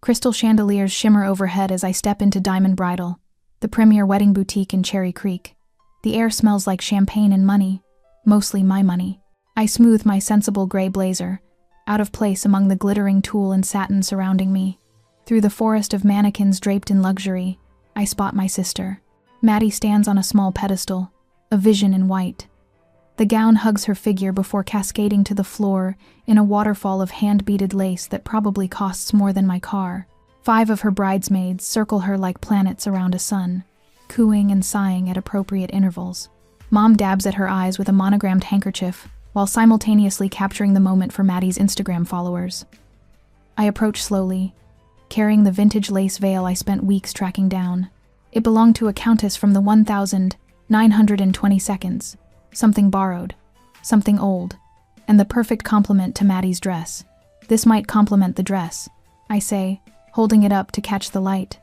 Crystal chandeliers shimmer overhead as I step into Diamond Bridal, the premier wedding boutique in Cherry Creek. The air smells like champagne and money, mostly my money. I smooth my sensible gray blazer, out of place among the glittering tulle and satin surrounding me. Through the forest of mannequins draped in luxury, I spot my sister. Maddie stands on a small pedestal, a vision in white. The gown hugs her figure before cascading to the floor in a waterfall of hand-beaded lace that probably costs more than my car. 5 of her bridesmaids circle her like planets around a sun, cooing and sighing at appropriate intervals. Mom dabs at her eyes with a monogrammed handkerchief, while simultaneously capturing the moment for Maddie's Instagram followers. I approach slowly, carrying the vintage lace veil I spent weeks tracking down. It belonged to a countess from the 1922. Something borrowed, something old, and the perfect complement to Maddie's dress. This might complement the dress, I say, holding it up to catch the light.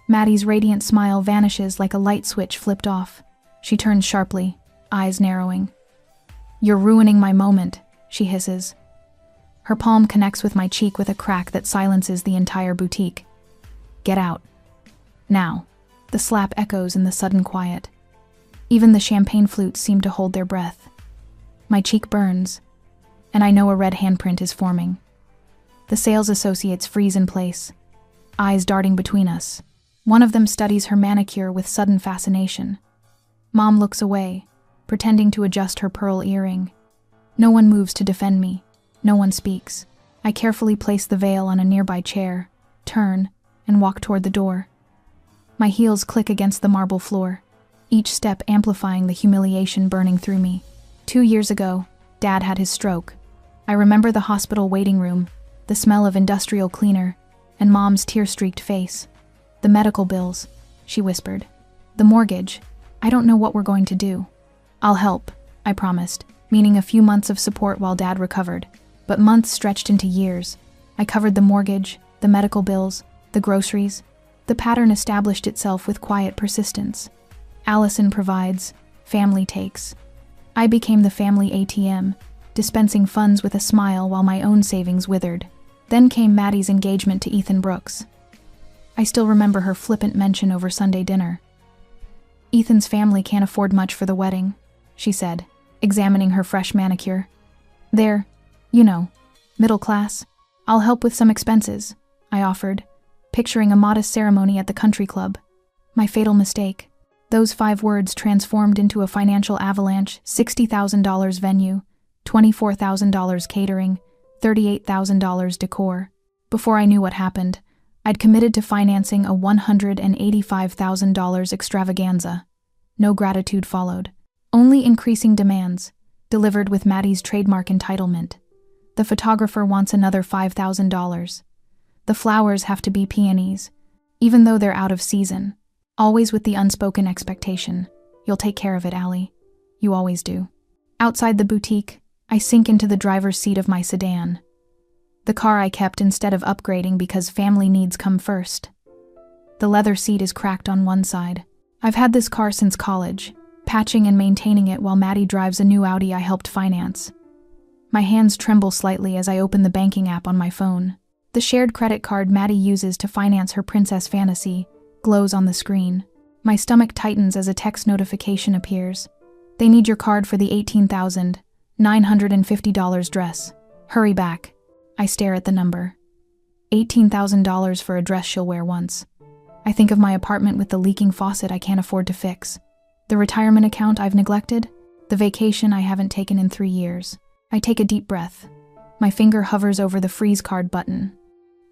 Maddie's radiant smile vanishes like a light switch flipped off. She turns sharply, eyes narrowing. "You're ruining my moment," she hisses. Her palm connects with my cheek with a crack that silences the entire boutique. "Get out. Now." The slap echoes in the sudden quiet. Even the champagne flutes seem to hold their breath. My cheek burns, and I know a red handprint is forming. The sales associates freeze in place, eyes darting between us. One of them studies her manicure with sudden fascination. Mom looks away, pretending to adjust her pearl earring. No one moves to defend me. No one speaks. I carefully place the veil on a nearby chair, turn, and walk toward the door. My heels click against the marble floor, each step amplifying the humiliation burning through me. 2 years ago, Dad had his stroke. I remember the hospital waiting room, the smell of industrial cleaner, and Mom's tear-streaked face. "The medical bills," she whispered. "The mortgage. I don't know what we're going to do." "I'll help," I promised, meaning a few months of support while Dad recovered. But months stretched into years. I covered the mortgage, the medical bills, the groceries. The pattern established itself with quiet persistence. Allison provides, family takes. I became the family ATM, dispensing funds with a smile while my own savings withered. Then came Maddie's engagement to Ethan Brooks. I still remember her flippant mention over Sunday dinner. "Ethan's family can't afford much for the wedding," she said, examining her fresh manicure. "They're, middle class. I'll help with some expenses," I offered, picturing a modest ceremony at the country club. My fatal mistake. Those 5 words transformed into a financial avalanche: $60,000 venue, $24,000 catering, $38,000 decor. Before I knew what happened, I'd committed to financing a $185,000 extravaganza. No gratitude followed. Only increasing demands, delivered with Maddie's trademark entitlement. The photographer wants another $5,000. The flowers have to be peonies, even though they're out of season. Always with the unspoken expectation, "You'll take care of it, Allie. You always do." Outside the boutique, I sink into the driver's seat of my sedan. The car I kept instead of upgrading because family needs come first. The leather seat is cracked on one side. I've had this car since college, patching and maintaining it while Maddie drives a new Audi I helped finance. My hands tremble slightly as I open the banking app on my phone. The shared credit card Maddie uses to finance her princess fantasy glows on the screen. My stomach tightens as a text notification appears. "They need your card for the $18,950 dress. Hurry back." I stare at the number. $18,000 for a dress she'll wear once. I think of my apartment with the leaking faucet I can't afford to fix. The retirement account I've neglected. The vacation I haven't taken in 3 years. I take a deep breath. My finger hovers over the freeze card button.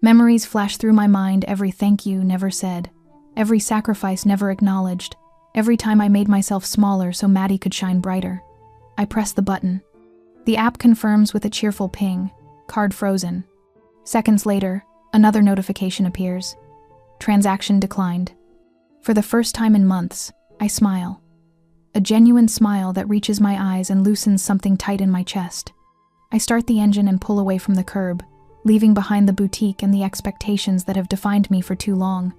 Memories flash through my mind, every thank you never said. Every sacrifice never acknowledged. Every time I made myself smaller so Maddie could shine brighter. I press the button. The app confirms with a cheerful ping. Card frozen. Seconds later, another notification appears. Transaction declined. For the first time in months, I smile. A genuine smile that reaches my eyes and loosens something tight in my chest. I start the engine and pull away from the curb, leaving behind the boutique and the expectations that have defined me for too long.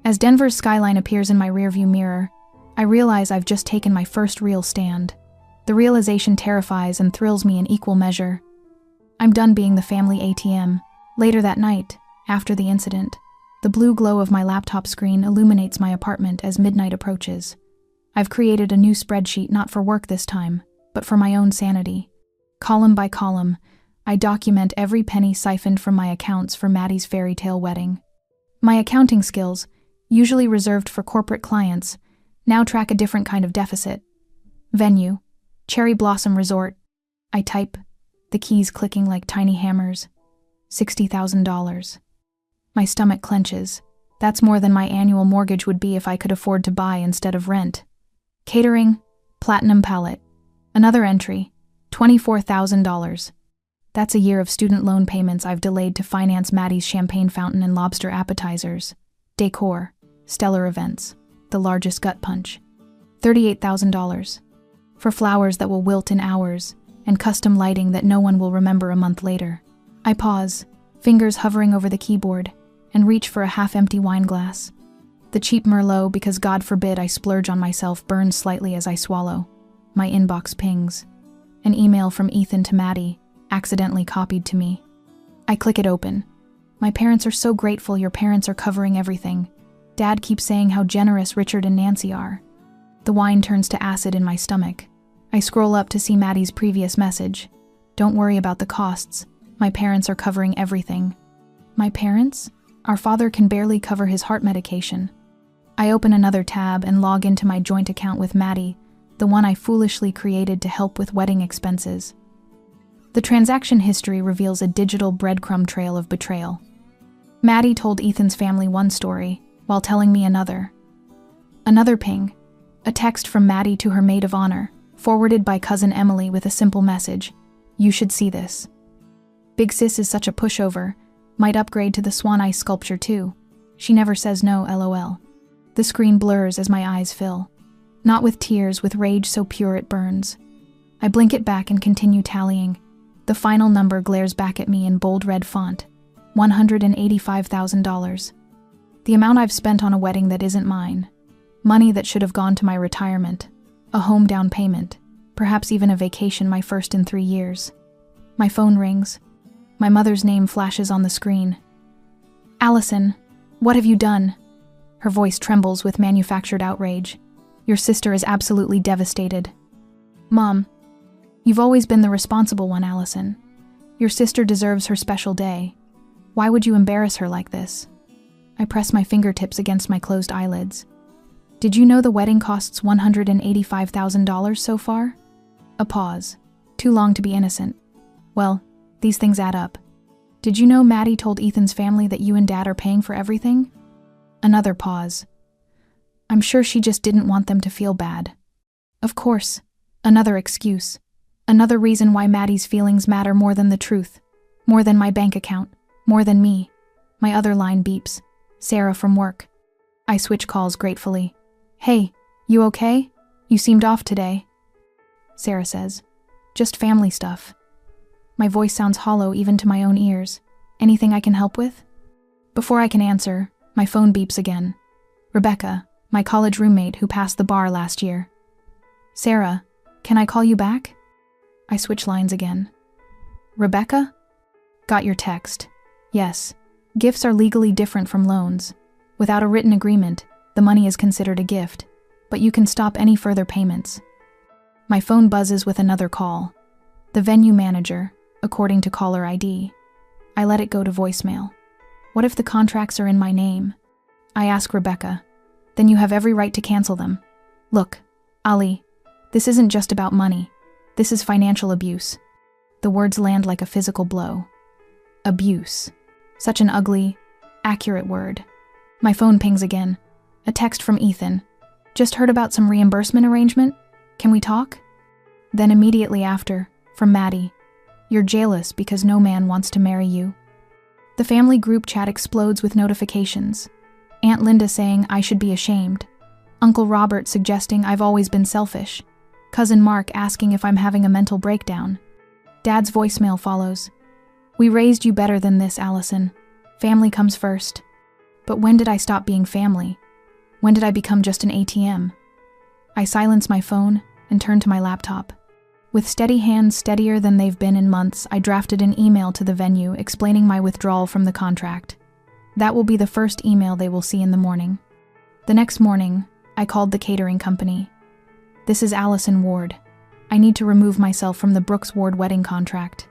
As Denver's skyline appears in my rearview mirror, I realize I've just taken my first real stand. The realization terrifies and thrills me in equal measure. I'm done being the family ATM. Later that night, After the incident, the blue glow of my laptop screen illuminates my apartment as midnight approaches. I've created a new spreadsheet not for work this time, but for my own sanity. Column by column, I document every penny siphoned from my accounts for Maddie's fairy tale wedding. My accounting skills, usually reserved for corporate clients, now track a different kind of deficit. Venue, Cherry Blossom Resort. I type, the keys clicking like tiny hammers. $60,000. My stomach clenches. That's more than my annual mortgage would be if I could afford to buy instead of rent. Catering, Platinum Palette. Another entry, $24,000. That's a year of student loan payments I've delayed to finance Maddie's champagne fountain and lobster appetizers. Decor, Stellar Events, the largest gut punch. $38,000. For flowers that will wilt in hours, and custom lighting that no one will remember a month later. I pause, fingers hovering over the keyboard, and reach for a half-empty wine glass. The cheap Merlot, because God forbid I splurge on myself, burns slightly as I swallow. My inbox pings. An email from Ethan to Maddie, accidentally copied to me. I click it open. My parents are so grateful your parents are covering everything. Dad keeps saying how generous Richard and Nancy are. The wine turns to acid in my stomach. I scroll up to see Maddie's previous message. Don't worry about the costs. My parents are covering everything. My parents? Our father can barely cover his heart medication. I open another tab and log into my joint account with Maddie, the one I foolishly created to help with wedding expenses. The transaction history reveals a digital breadcrumb trail of betrayal. Maddie told Ethan's family one story, while telling me another. Another ping, a text from Maddie to her maid of honor, forwarded by cousin Emily with a simple message. You should see this. Big sis is such a pushover, might upgrade to the Swan Ice sculpture too. She never says no, lol. The screen blurs as my eyes fill. Not with tears, with rage so pure it burns. I blink it back and continue tallying. The final number glares back at me in bold red font. $185,000. The amount I've spent on a wedding that isn't mine. Money that should have gone to my retirement. A home down payment. Perhaps even a vacation, my first in 3 years. My phone rings. My mother's name flashes on the screen. Allison, what have you done? Her voice trembles with manufactured outrage. Your sister is absolutely devastated. Mom, you've always been the responsible one, Allison. Your sister deserves her special day. Why would you embarrass her like this? I press my fingertips against my closed eyelids. Did you know the wedding costs $185,000 so far? A pause. Too long to be innocent. Well, these things add up. Did you know Maddie told Ethan's family that you and Dad are paying for everything? Another pause. I'm sure she just didn't want them to feel bad. Of course. Another excuse. Another reason why Maddie's feelings matter more than the truth. More than my bank account. More than me. My other line beeps. Sarah from work. I switch calls gratefully. Hey, you okay? You seemed off today. Sarah says. Just family stuff. My voice sounds hollow even to my own ears. Anything I can help with? Before I can answer, my phone beeps again. Rebecca, my college roommate who passed the bar last year. Sarah, can I call you back? I switch lines again. Rebecca? Got your text. Yes, gifts are legally different from loans. Without a written agreement, the money is considered a gift, but you can stop any further payments. My phone buzzes with another call. The venue manager, according to caller ID. I let it go to voicemail. What if the contracts are in my name? I ask Rebecca. Then you have every right to cancel them. Look, Ali, this isn't just about money. This is financial abuse. The words land like a physical blow. Abuse. Such an ugly, accurate word. My phone pings again. A text from Ethan. Just heard about some reimbursement arrangement? Can we talk? Then immediately after, from Maddie. You're jealous because no man wants to marry you. The family group chat explodes with notifications. Aunt Linda saying I should be ashamed. Uncle Robert suggesting I've always been selfish. Cousin Mark asking if I'm having a mental breakdown. Dad's voicemail follows. We raised you better than this, Allison. Family comes first. But when did I stop being family? When did I become just an ATM? I silence my phone and turn to my laptop. With steady hands, steadier than they've been in months, I drafted an email to the venue explaining my withdrawal from the contract. That will be the first email they will see in the morning. The next morning, I called the catering company. This is Allison Ward. I need to remove myself from the Brooks Ward wedding contract.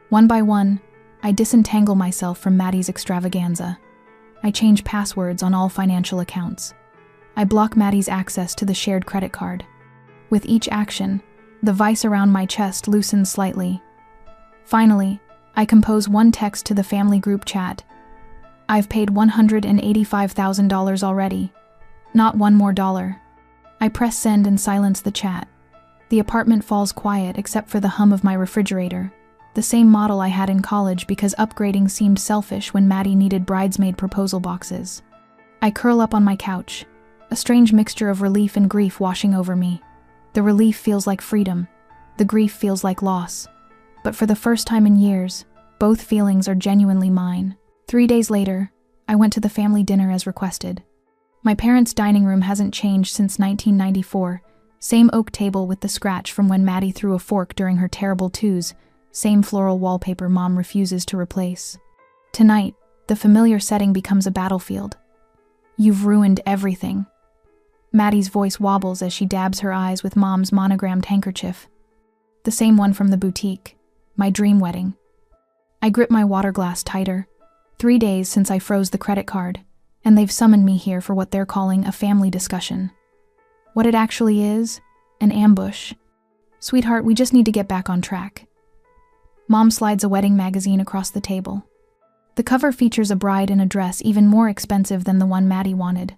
One by one, I disentangle myself from Maddie's extravaganza. I change passwords on all financial accounts. I block Maddie's access to the shared credit card. With each action, the vice around my chest loosens slightly. Finally, I compose one text to the family group chat. I've paid $185,000 already. Not one more dollar. I press send and silence the chat. The apartment falls quiet except for the hum of my refrigerator, the same model I had in college because upgrading seemed selfish when Maddie needed bridesmaid proposal boxes. I curl up on my couch, a strange mixture of relief and grief washing over me. The relief feels like freedom. The grief feels like loss. But for the first time in years, both feelings are genuinely mine. 3 days later, I went to the family dinner as requested. My parents' dining room hasn't changed since 1994. Same oak table with the scratch from when Maddie threw a fork during her terrible twos. Same floral wallpaper Mom refuses to replace. Tonight, the familiar setting becomes a battlefield. You've ruined everything. Maddie's voice wobbles as she dabs her eyes with Mom's monogrammed handkerchief. The same one from the boutique. My dream wedding. I grip my water glass tighter. 3 days since I froze the credit card, and they've summoned me here for what they're calling a family discussion. What it actually is? An ambush. Sweetheart, we just need to get back on track. Mom slides a wedding magazine across the table. The cover features a bride in a dress even more expensive than the one Maddie wanted.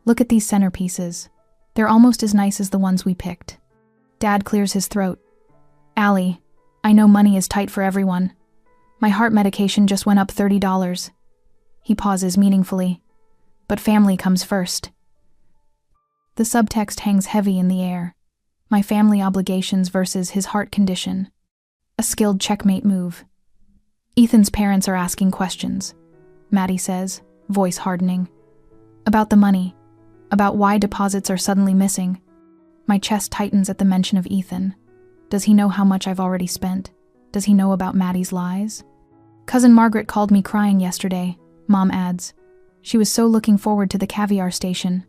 Look at these centerpieces. They're almost as nice as the ones we picked. Dad clears his throat. Allie, I know money is tight for everyone. My heart medication just went up $30. He pauses meaningfully. But family comes first. The subtext hangs heavy in the air. My family obligations versus his heart condition. A skilled checkmate move. Ethan's parents are asking questions, Maddie says, voice hardening. About the money. About why deposits are suddenly missing. My chest tightens at the mention of Ethan. Does he know how much I've already spent? Does he know about Maddie's lies? Cousin Margaret called me crying yesterday, Mom adds. She was so looking forward to the caviar station.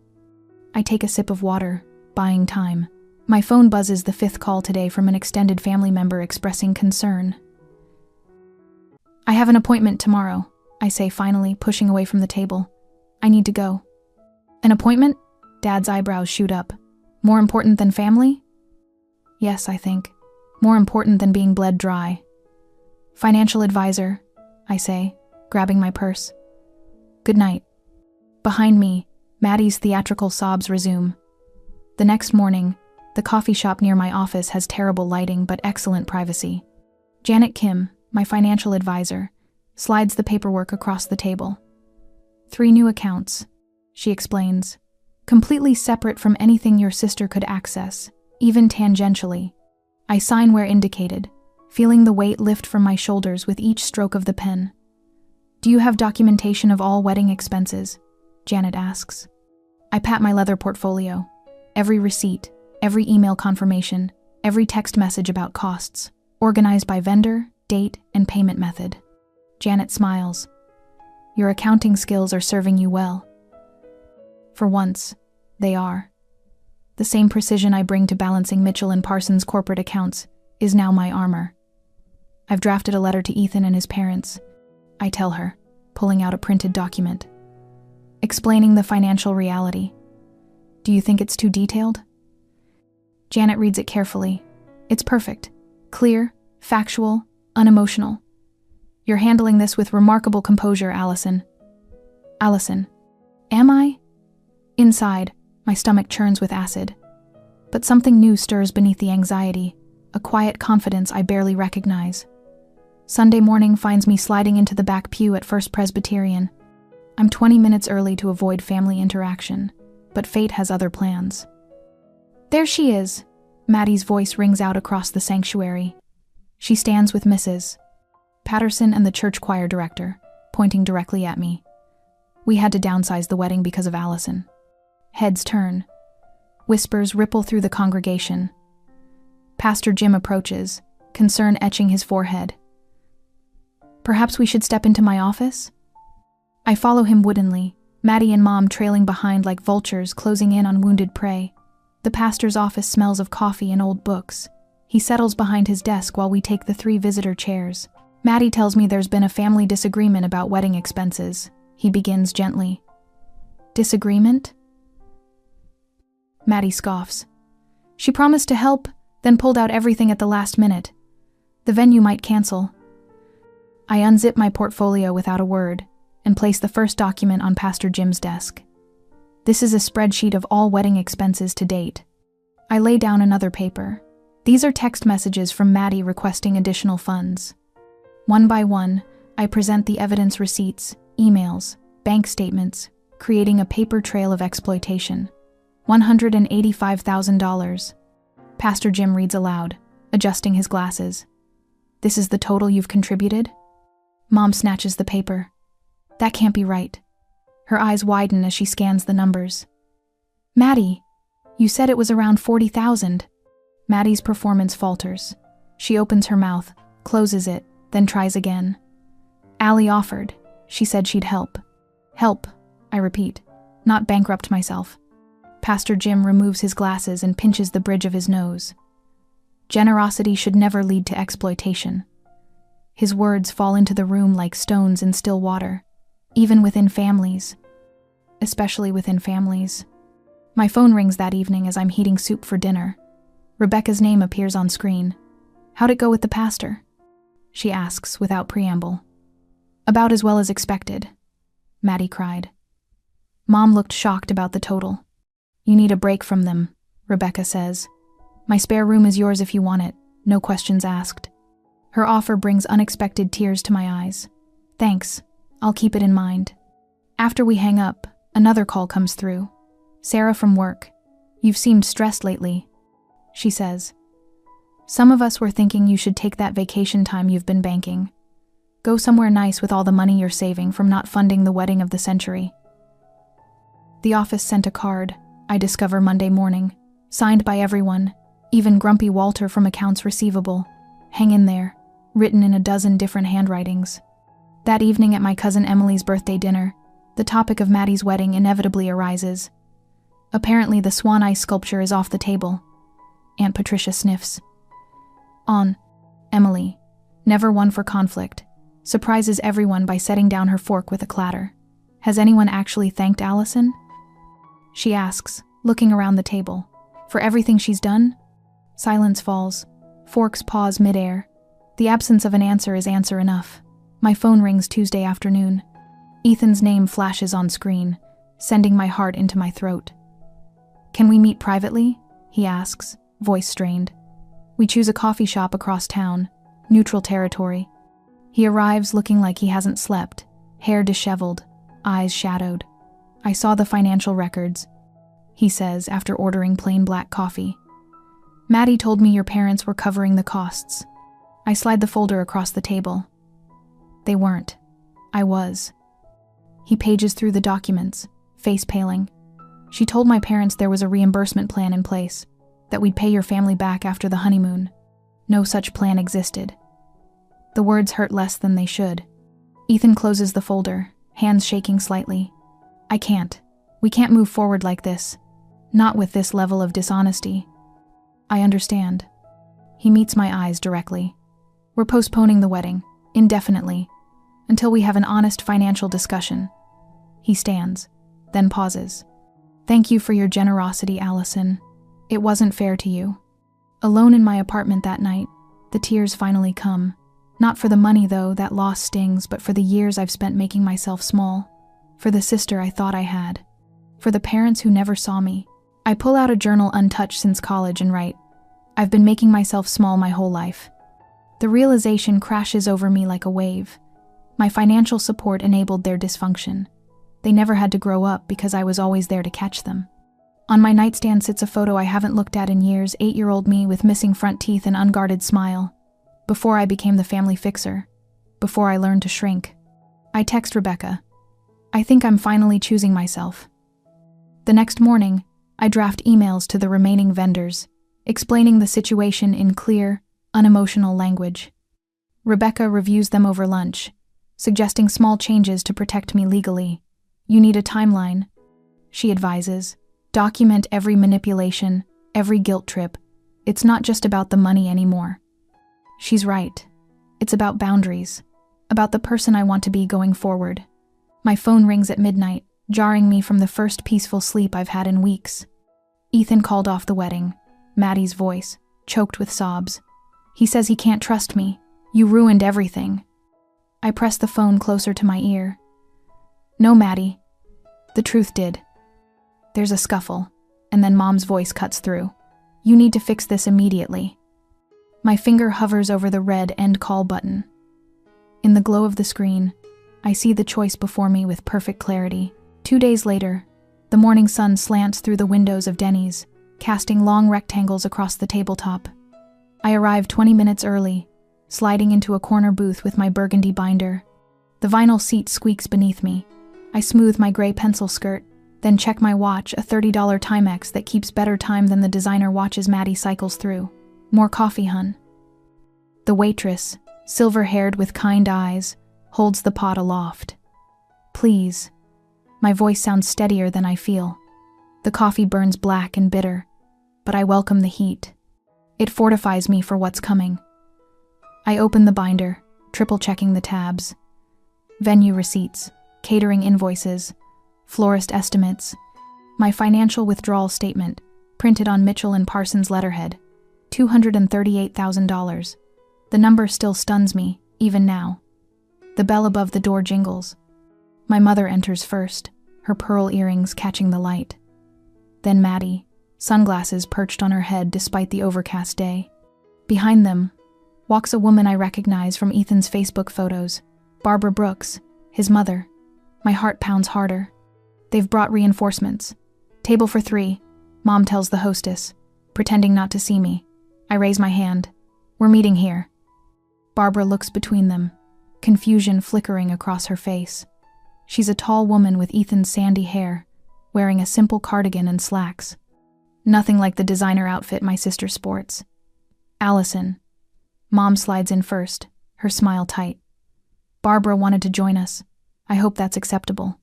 I take a sip of water, buying time. My phone buzzes the 5th call today from an extended family member expressing concern. I have an appointment tomorrow, I say finally, pushing away from the table. I need to go. An appointment? Dad's eyebrows shoot up. More important than family? Yes, I think. More important than being bled dry. Financial advisor, I say, grabbing my purse. Good night. Behind me, Maddie's theatrical sobs resume. The next morning, the coffee shop near my office has terrible lighting but excellent privacy. Janet Kim, my financial advisor, slides the paperwork across the table. 3 new accounts, she explains, completely separate from anything your sister could access, even tangentially. I sign where indicated, feeling the weight lift from my shoulders with each stroke of the pen. Do you have documentation of all wedding expenses? Janet asks. I pat my leather portfolio. Every receipt, every email confirmation, every text message about costs, organized by vendor, date, and payment method. Janet smiles. Your accounting skills are serving you well. For once, they are. The same precision I bring to balancing Mitchell and Parsons' corporate accounts is now my armor. I've drafted a letter to Ethan and his parents, I tell her, pulling out a printed document. Explaining the financial reality. Do you think it's too detailed? Janet reads it carefully. It's perfect. Clear, factual, unemotional. You're handling this with remarkable composure, Allison. Allison. Am I? Inside, my stomach churns with acid. But something new stirs beneath the anxiety, a quiet confidence I barely recognize. Sunday morning finds me sliding into the back pew at First Presbyterian. I'm 20 minutes early to avoid family interaction, but fate has other plans. There she is, Maddie's voice rings out across the sanctuary. She stands with Mrs. Patterson and the church choir director, pointing directly at me. We had to downsize the wedding because of Allison. Heads turn. Whispers ripple through the congregation. Pastor Jim approaches, concern etching his forehead. Perhaps we should step into my office? I follow him woodenly, Maddie and Mom trailing behind like vultures closing in on wounded prey. The pastor's office smells of coffee and old books. He settles behind his desk while we take the 3 visitor chairs. Maddie tells me there's been a family disagreement about wedding expenses. He begins gently. Disagreement? Maddie scoffs. She promised to help, then pulled out everything at the last minute. The venue might cancel. I unzip my portfolio without a word and place the first document on Pastor Jim's desk. This is a spreadsheet of all wedding expenses to date. I lay down another paper. These are text messages from Maddie requesting additional funds. One by one, I present the evidence receipts, emails, bank statements, creating a paper trail of exploitation. $185,000. Pastor Jim reads aloud, adjusting his glasses. This is the total you've contributed? Mom snatches the paper. That can't be right. Her eyes widen as she scans the numbers. Maddie, you said it was around 40,000. Maddie's performance falters. She opens her mouth, closes it, then tries again. Allie offered. She said she'd help. Help, I repeat, not bankrupt myself. Pastor Jim removes his glasses and pinches the bridge of his nose. Generosity should never lead to exploitation. His words fall into the room like stones in still water, even within families. Especially within families. My phone rings that evening as I'm heating soup for dinner. Rebecca's name appears on screen. How'd it go with the pastor? She asks without preamble. About as well as expected, Maddie cried. Mom looked shocked about the total. You need a break from them, Rebecca says. My spare room is yours if you want it, no questions asked. Her offer brings unexpected tears to my eyes. Thanks, I'll keep it in mind. After we hang up, another call comes through. Sarah from work. You've seemed stressed lately, she says. Some of us were thinking you should take that vacation time you've been banking. Go somewhere nice with all the money you're saving from not funding the wedding of the century. The office sent a card, I discover Monday morning, signed by everyone, even Grumpy Walter from Accounts Receivable. Hang in there, written in a dozen different handwritings. That evening at my cousin Emily's birthday dinner, the topic of Maddie's wedding inevitably arises. Apparently the swan ice sculpture is off the table. Aunt Patricia sniffs. Emily, never one for conflict, surprises everyone by setting down her fork with a clatter. Has anyone actually thanked Allison? She asks, looking around the table. For everything she's done? Silence falls. Forks pause midair. The absence of an answer is answer enough. My phone rings Tuesday afternoon. Ethan's name flashes on screen, sending my heart into my throat. Can we meet privately? He asks, voice strained. We choose a coffee shop across town, neutral territory. He arrives looking like he hasn't slept, hair disheveled, eyes shadowed. I saw the financial records, he says after ordering plain black coffee. Maddie told me your parents were covering the costs. I slide the folder across the table. They weren't. I was. He pages through the documents, face paling. She told my parents there was a reimbursement plan in place, that we'd pay your family back after the honeymoon. No such plan existed. The words hurt less than they should. Ethan closes the folder, hands shaking slightly. I can't. We can't move forward like this. Not with this level of dishonesty. I understand. He meets my eyes directly. We're postponing the wedding, indefinitely, until we have an honest financial discussion. He stands, then pauses. Thank you for your generosity, Allison. It wasn't fair to you. Alone in my apartment that night, the tears finally come. Not for the money, though, that loss stings, but for the years I've spent making myself small. For the sister I thought I had. For the parents who never saw me. I pull out a journal untouched since college and write, I've been making myself small my whole life. The realization crashes over me like a wave. My financial support enabled their dysfunction. They never had to grow up because I was always there to catch them. On my nightstand sits a photo I haven't looked at in years, 8-year-old me with missing front teeth and unguarded smile. Before I became the family fixer. Before I learned to shrink. I text Rebecca. I think I'm finally choosing myself. The next morning, I draft emails to the remaining vendors, explaining the situation in clear, unemotional language. Rebecca reviews them over lunch, suggesting small changes to protect me legally. You need a timeline, she advises. Document every manipulation, every guilt trip. It's not just about the money anymore. She's right. It's about boundaries, about the person I want to be going forward. My phone rings at midnight, jarring me from the first peaceful sleep I've had in weeks. Ethan called off the wedding, Maddie's voice, choked with sobs. He says he can't trust me. You ruined everything. I press the phone closer to my ear. No, Maddie. The truth did. There's a scuffle, and then Mom's voice cuts through. You need to fix this immediately. My finger hovers over the red end call button. In the glow of the screen, I see the choice before me with perfect clarity. 2 days later, the morning sun slants through the windows of Denny's, casting long rectangles across the tabletop. I arrive 20 minutes early, sliding into a corner booth with my burgundy binder. The vinyl seat squeaks beneath me. I smooth my gray pencil skirt, then check my watch, a $30 Timex that keeps better time than the designer watches Maddie cycles through. More coffee, hun. The waitress, silver-haired with kind eyes, holds the pot aloft. Please. My voice sounds steadier than I feel. The coffee burns black and bitter, but I welcome the heat. It fortifies me for what's coming. I open the binder, triple-checking the tabs. Venue receipts, catering invoices, florist estimates, my financial withdrawal statement, printed on Mitchell & Parsons letterhead, $238,000. The number still stuns me, even now. The bell above the door jingles. My mother enters first, her pearl earrings catching the light. Then Maddie, sunglasses perched on her head despite the overcast day. Behind them walks a woman I recognize from Ethan's Facebook photos, Barbara Brooks, his mother. My heart pounds harder. They've brought reinforcements. Table for 3, Mom tells the hostess, pretending not to see me. I raise my hand. We're meeting here. Barbara looks between them, confusion flickering across her face. She's a tall woman with Ethan's sandy hair, wearing a simple cardigan and slacks. Nothing like the designer outfit my sister sports. Allison. Mom slides in first, her smile tight. Barbara wanted to join us. I hope that's acceptable.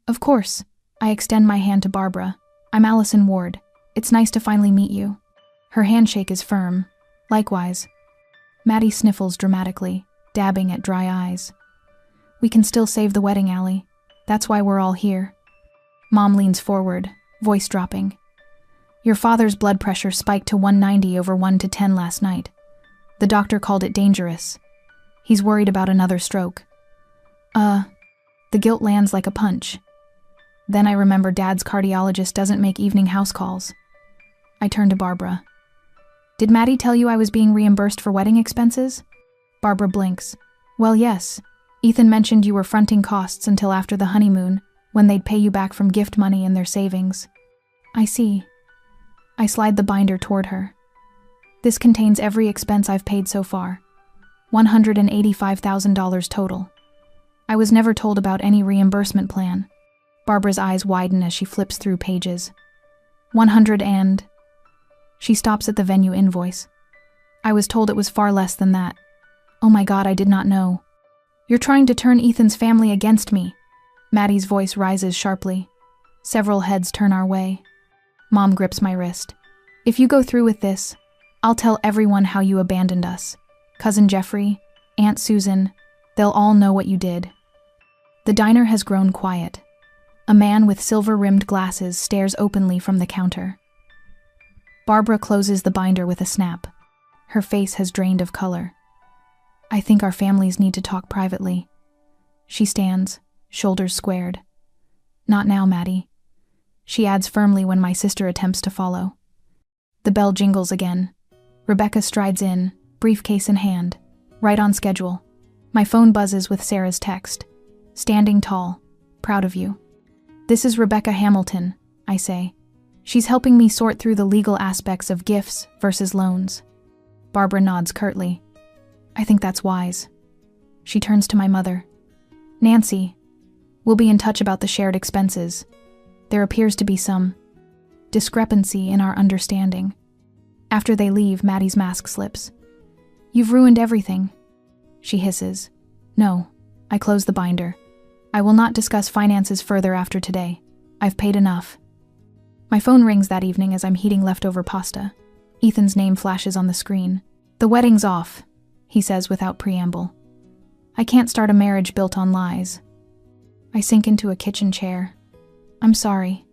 Of course. I extend my hand to Barbara. I'm Allison Ward. It's nice to finally meet you. Her handshake is firm. Likewise. Maddie sniffles dramatically, dabbing at dry eyes. We can still save the wedding, Allie. That's why we're all here. Mom leans forward, voice dropping. Your father's blood pressure spiked to 190 over 1 to 10 last night. The doctor called it dangerous. He's worried about another stroke. The guilt lands like a punch. Then I remember Dad's cardiologist doesn't make evening house calls. I turn to Barbara. Did Maddie tell you I was being reimbursed for wedding expenses? Barbara blinks. Well, yes. Ethan mentioned you were fronting costs until after the honeymoon, when they'd pay you back from gift money and their savings. I see. I slide the binder toward her. This contains every expense I've paid so far. $185,000 total. I was never told about any reimbursement plan. Barbara's eyes widen as she flips through pages. 100 and... She stops at the venue invoice. I was told it was far less than that. Oh my God, I did not know. You're trying to turn Ethan's family against me. Maddie's voice rises sharply. Several heads turn our way. Mom grips my wrist. If you go through with this, I'll tell everyone how you abandoned us. Cousin Jeffrey, Aunt Susan, they'll all know what you did. The diner has grown quiet. A man with silver-rimmed glasses stares openly from the counter. Barbara closes the binder with a snap. Her face has drained of color. I think our families need to talk privately. She stands, shoulders squared. Not now, Maddie. She adds firmly when my sister attempts to follow. The bell jingles again. Rebecca strides in, briefcase in hand, right on schedule. My phone buzzes with Sarah's text. Standing tall, proud of you. This is Rebecca Hamilton, I say. She's helping me sort through the legal aspects of gifts versus loans. Barbara nods curtly. I think that's wise. She turns to my mother. Nancy, we'll be in touch about the shared expenses. There appears to be some discrepancy in our understanding. After they leave, Maddie's mask slips. You've ruined everything. She hisses. No, I close the binder. I will not discuss finances further after today. I've paid enough. My phone rings that evening as I'm heating leftover pasta. Ethan's name flashes on the screen. "The wedding's off," he says without preamble. I can't start a marriage built on lies. I sink into a kitchen chair. "I'm sorry."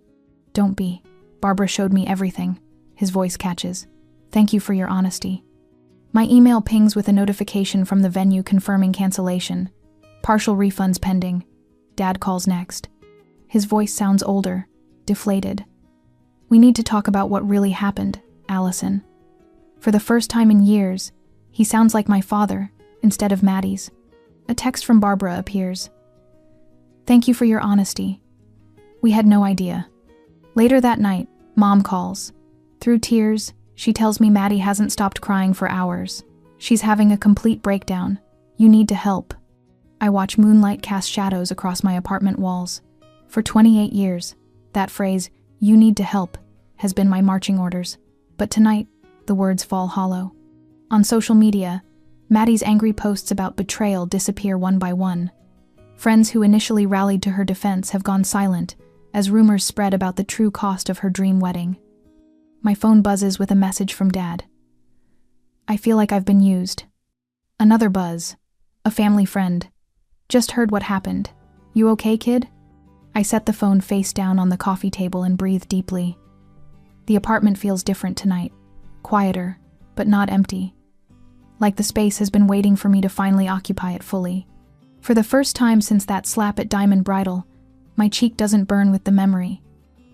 "Don't be. Barbara showed me everything." His voice catches. "Thank you for your honesty." My email pings with a notification from the venue confirming cancellation. Partial refunds pending. Dad calls next. His voice sounds older, deflated. "We need to talk about what really happened, Allison." For the first time in years, he sounds like my father instead of Maddie's. A text from Barbara appears. "Thank you for your honesty. We had no idea." Later that night, Mom calls. Through tears, she tells me Maddie hasn't stopped crying for hours. She's having a complete breakdown. "You need to help." I watch moonlight cast shadows across my apartment walls. For 28 years, that phrase, "you need to help," has been my marching orders. But tonight, the words fall hollow. On social media, Maddie's angry posts about betrayal disappear one by one. Friends who initially rallied to her defense have gone silent as rumors spread about the true cost of her dream wedding. My phone buzzes with a message from Dad. I feel like I've been used. Another buzz. A family friend. "Just heard what happened. You okay, kid?" I set the phone face down on the coffee table and breathe deeply. The apartment feels different tonight. Quieter, but not empty. Like the space has been waiting for me to finally occupy it fully. For the first time since that slap at Diamond Bridal, my cheek doesn't burn with the memory.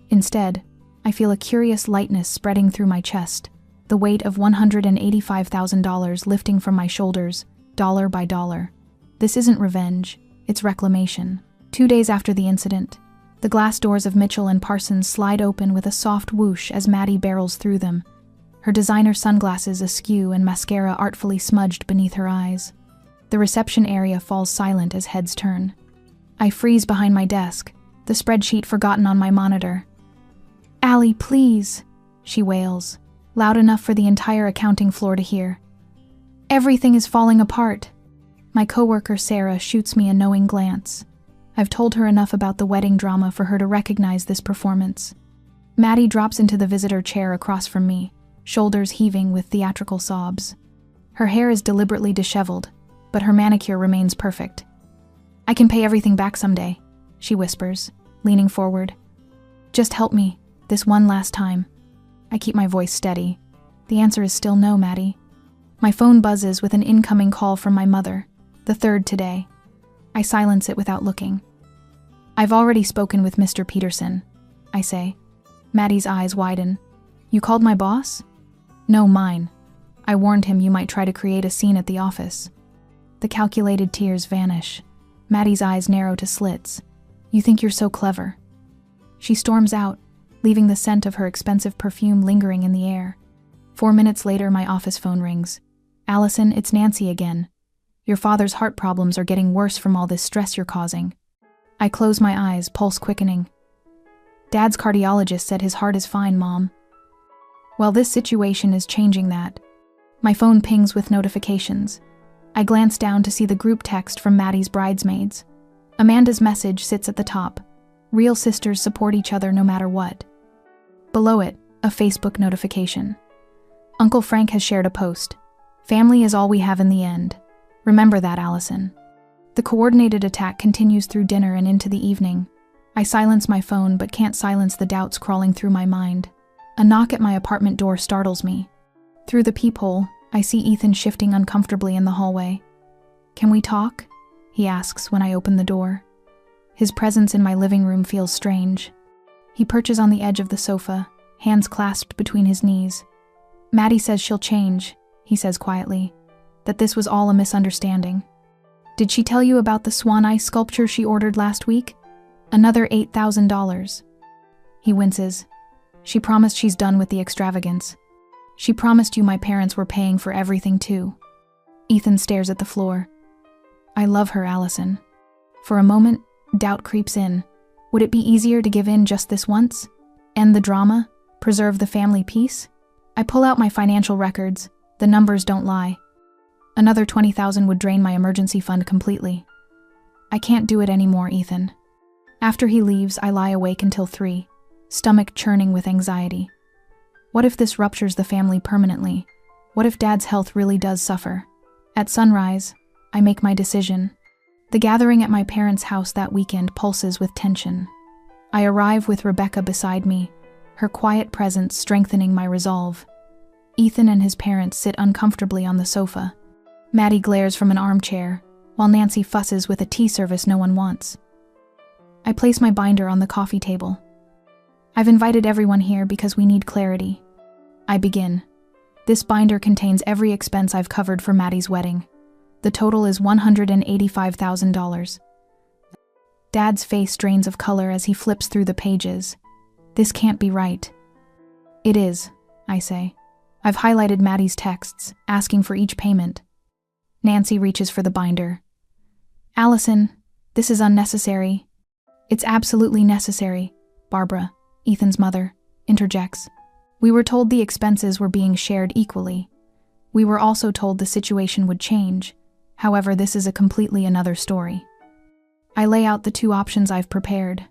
Instead, I feel a curious lightness spreading through my chest, the weight of $185,000 lifting from my shoulders, dollar by dollar. This isn't revenge, it's reclamation. 2 days after the incident, the glass doors of Mitchell and Parsons slide open with a soft whoosh as Maddie barrels through them, her designer sunglasses askew and mascara artfully smudged beneath her eyes. The reception area falls silent as heads turn. I freeze behind my desk, the spreadsheet forgotten on my monitor. "Allie, please," she wails, loud enough for the entire accounting floor to hear. "Everything is falling apart." My coworker Sarah shoots me a knowing glance. I've told her enough about the wedding drama for her to recognize this performance. Maddie drops into the visitor chair across from me, shoulders heaving with theatrical sobs. Her hair is deliberately disheveled, but her manicure remains perfect. "I can pay everything back someday," she whispers, leaning forward. "Just help me, this one last time." I keep my voice steady. The answer is still no, Maddie. My phone buzzes with an incoming call from my mother, the third today. I silence it without looking. "I've already spoken with Mr. Peterson," I say. Maddie's eyes widen. "You called my boss?" "No, mine. I warned him you might try to create a scene at the office." The calculated tears vanish. Maddie's eyes narrow to slits. "You think you're so clever." She storms out, leaving the scent of her expensive perfume lingering in the air. 4 minutes later, my office phone rings. "Allison, it's Nancy again. Your father's heart problems are getting worse from all this stress you're causing." I close my eyes, pulse quickening. "Dad's cardiologist said his heart is fine, Mom." Well, this situation is changing that. My phone pings with notifications. I glance down to see the group text from Maddie's bridesmaids. Amanda's message sits at the top. "Real sisters support each other no matter what." Below it, a Facebook notification. Uncle Frank has shared a post. "Family is all we have in the end. Remember that, Allison." The coordinated attack continues through dinner and into the evening. I silence my phone but can't silence the doubts crawling through my mind. A knock at my apartment door startles me. Through the peephole, I see Ethan shifting uncomfortably in the hallway. "Can we talk?" he asks when I open the door. His presence in my living room feels strange. He perches on the edge of the sofa, hands clasped between his knees. "Maddie says she'll change," he says quietly, "that this was all a misunderstanding." "Did she tell you about the swan ice sculpture she ordered last week? Another $8,000. He winces. "She promised she's done with the extravagance. She promised you my parents were paying for everything too." Ethan stares at the floor. "I love her, Allison." For a moment, doubt creeps in. Would it be easier to give in just this once? End the drama? Preserve the family peace? I pull out my financial records. The numbers don't lie. Another $20,000 would drain my emergency fund completely. I can't do it anymore, Ethan. After he leaves, I lie awake until 3, stomach churning with anxiety. What if this ruptures the family permanently? What if Dad's health really does suffer? At sunrise, I make my decision. The gathering at my parents' house that weekend pulses with tension. I arrive with Rebecca beside me, her quiet presence strengthening my resolve. Ethan and his parents sit uncomfortably on the sofa. Maddie glares from an armchair, while Nancy fusses with a tea service no one wants. I place my binder on the coffee table. I've invited everyone here because we need clarity. I begin. This binder contains every expense I've covered for Maddie's wedding. The total is $185,000. Dad's face drains of color as he flips through the pages. This can't be right. It is, I say. I've highlighted Maddie's texts, asking for each payment. Nancy reaches for the binder. Allison, this is unnecessary. It's absolutely necessary, Barbara, Ethan's mother, interjects. We were told the expenses were being shared equally. We were also told the situation would change. However, this is a completely another story. I lay out the 2 options I've prepared.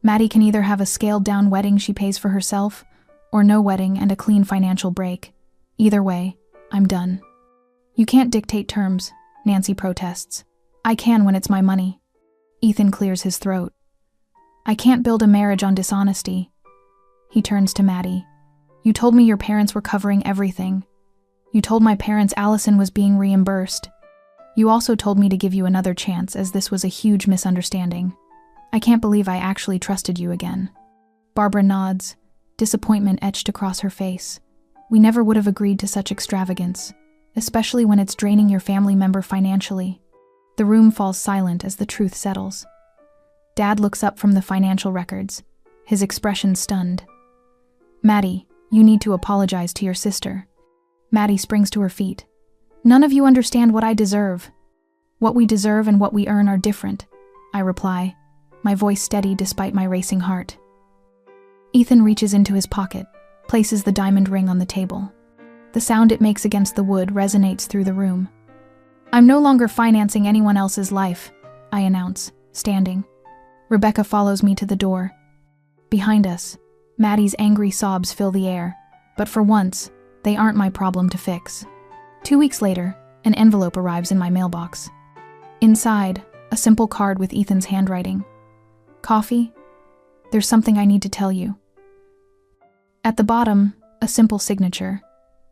Maddie can either have a scaled-down wedding she pays for herself, or no wedding and a clean financial break. Either way, I'm done. You can't dictate terms, Nancy protests. I can when it's my money. Ethan clears his throat. I can't build a marriage on dishonesty. He turns to Maddie. You told me your parents were covering everything. You told my parents Allison was being reimbursed. You also told me to give you another chance, as this was a huge misunderstanding. I can't believe I actually trusted you again. Barbara nods, disappointment etched across her face. We never would have agreed to such extravagance, especially when it's draining your family member financially. The room falls silent as the truth settles. Dad looks up from the financial records, his expression stunned. Maddie, you need to apologize to your sister. Maddie springs to her feet. None of you understand what I deserve. What we deserve and what we earn are different, I reply, my voice steady despite my racing heart. Ethan reaches into his pocket, places the diamond ring on the table. The sound it makes against the wood resonates through the room. I'm no longer financing anyone else's life, I announce, standing. Rebecca follows me to the door. Behind us, Maddie's angry sobs fill the air, but for once, they aren't my problem to fix. 2 weeks later, an envelope arrives in my mailbox. Inside, a simple card with Ethan's handwriting. Coffee? There's something I need to tell you. At the bottom, a simple signature.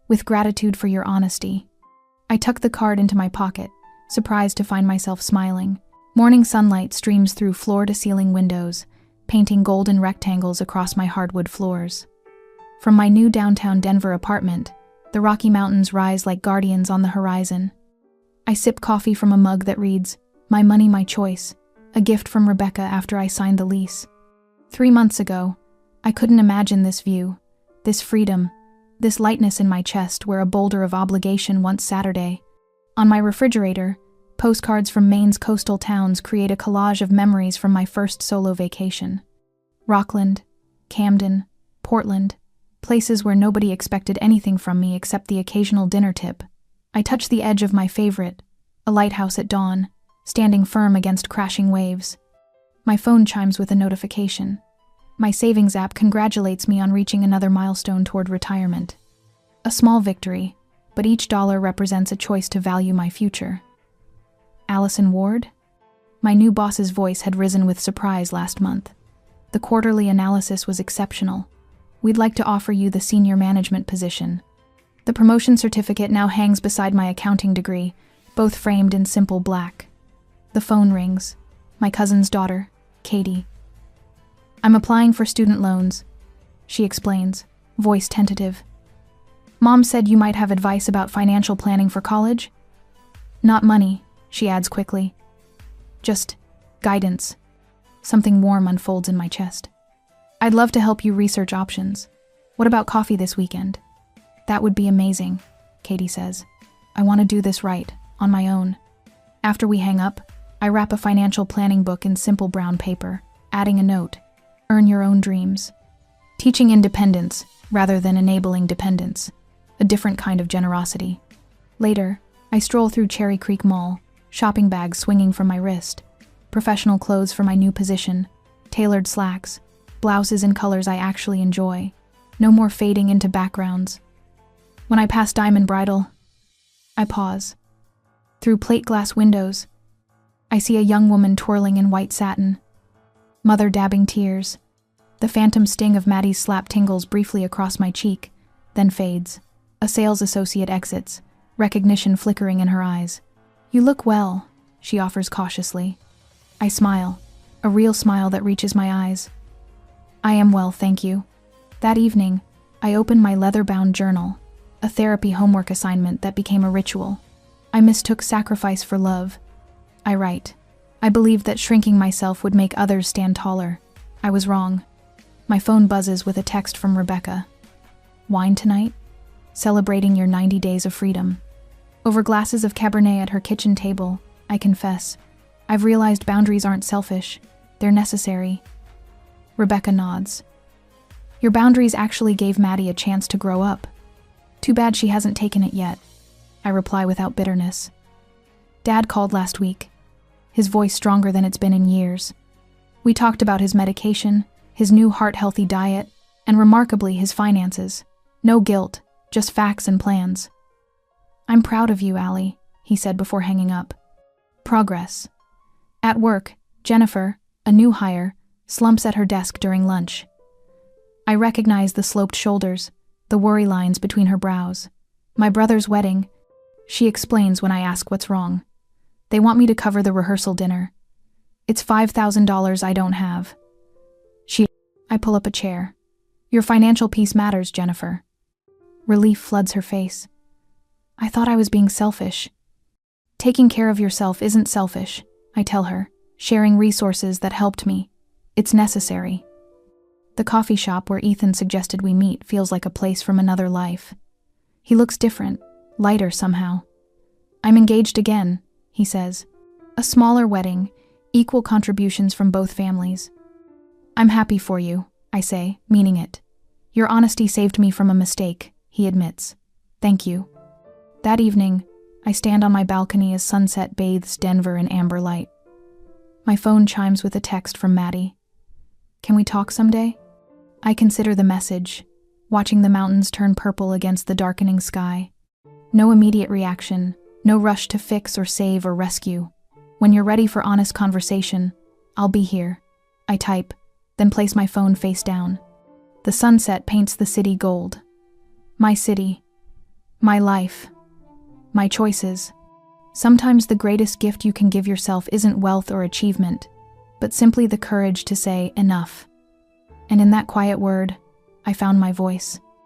With gratitude for your honesty. I tuck the card into my pocket, surprised to find myself smiling. Morning sunlight streams through floor-to-ceiling windows, painting golden rectangles across my hardwood floors. From my new downtown Denver apartment, the Rocky Mountains rise like guardians on the horizon. I sip coffee from a mug that reads, "My money, my choice," a gift from Rebecca after I signed the lease. 3 months ago, I couldn't imagine this view, this freedom, this lightness in my chest where a boulder of obligation once Saturday. On my refrigerator, postcards from Maine's coastal towns create a collage of memories from my first solo vacation. Rockland, Camden, Portland, places where nobody expected anything from me except the occasional dinner tip. I touch the edge of my favorite, a lighthouse at dawn, standing firm against crashing waves. My phone chimes with a notification. My savings app congratulates me on reaching another milestone toward retirement. A small victory, but each dollar represents a choice to value my future. Allison Ward? My new boss's voice had risen with surprise last month. The quarterly analysis was exceptional. We'd like to offer you the senior management position. The promotion certificate now hangs beside my accounting degree, both framed in simple black. The phone rings. My cousin's daughter, Katie. I'm applying for student loans, she explains, voice tentative. Mom said you might have advice about financial planning for college? Not money, she adds quickly. Just guidance. Something warm unfolds in my chest. I'd love to help you research options. What about coffee this weekend? That would be amazing, Katie says. I want to do this right, on my own. After we hang up, I wrap a financial planning book in simple brown paper, adding a note. Earn your own dreams. Teaching independence rather than enabling dependence. A different kind of generosity. Later, I stroll through Cherry Creek Mall, shopping bags swinging from my wrist. professional clothes for my new position, tailored slacks, blouses in colors I actually enjoy. No more fading into backgrounds. When I pass Diamond Bridal, I pause. Through plate glass windows, I see a young woman twirling in white satin. Mother dabbing tears. The phantom sting of Maddie's slap tingles briefly across my cheek, then fades. A sales associate exits, recognition flickering in her eyes. "You look well," she offers cautiously. I smile, a real smile that reaches my eyes. "I am well, thank you." That evening, I opened my leather-bound journal, a therapy homework assignment that became a ritual. I mistook sacrifice for love. I write, "I believed that shrinking myself would make others stand taller. I was wrong." My phone buzzes with a text from Rebecca. "Wine tonight? Celebrating your 90 days of freedom." Over glasses of Cabernet at her kitchen table, I confess, I've realized boundaries aren't selfish, they're necessary. Rebecca nods. "Your boundaries actually gave Maddie a chance to grow up. Too bad she hasn't taken it yet." I reply without bitterness. "Dad called last week, his voice stronger than it's been in years. We talked about his medication, his new heart-healthy diet, and remarkably his finances. No guilt, just facts and plans." "I'm proud of you, Allie," he said before hanging up. Progress. At work, Jennifer, a new hire, slumps at her desk during lunch. I recognize the sloped shoulders, the worry lines between her brows. "My brother's wedding," she explains when I ask what's wrong. "They want me to cover the rehearsal dinner. It's $5,000 I don't have." I pull up a chair. "Your financial peace matters, Jennifer." Relief floods her face. "I thought I was being selfish." "Taking care of yourself isn't selfish," I tell her, sharing resources that helped me. "It's necessary." The coffee shop where Ethan suggested we meet feels like a place from another life. He looks different, lighter somehow. "I'm engaged again," he says. "A smaller wedding, equal contributions from both families." "I'm happy for you," I say, meaning it. "Your honesty saved me from a mistake," he admits. "Thank you." That evening, I stand on my balcony as sunset bathes Denver in amber light. My phone chimes with a text from Maddie. "Can we talk someday?" I consider the message, watching the mountains turn purple against the darkening sky. No immediate reaction, no rush to fix or save or rescue. "When you're ready for honest conversation, I'll be here," I type, then place my phone face down. The sunset paints the city gold. My city. My life. My choices. Sometimes the greatest gift you can give yourself isn't wealth or achievement, but simply the courage to say enough. And in that quiet word, I found my voice.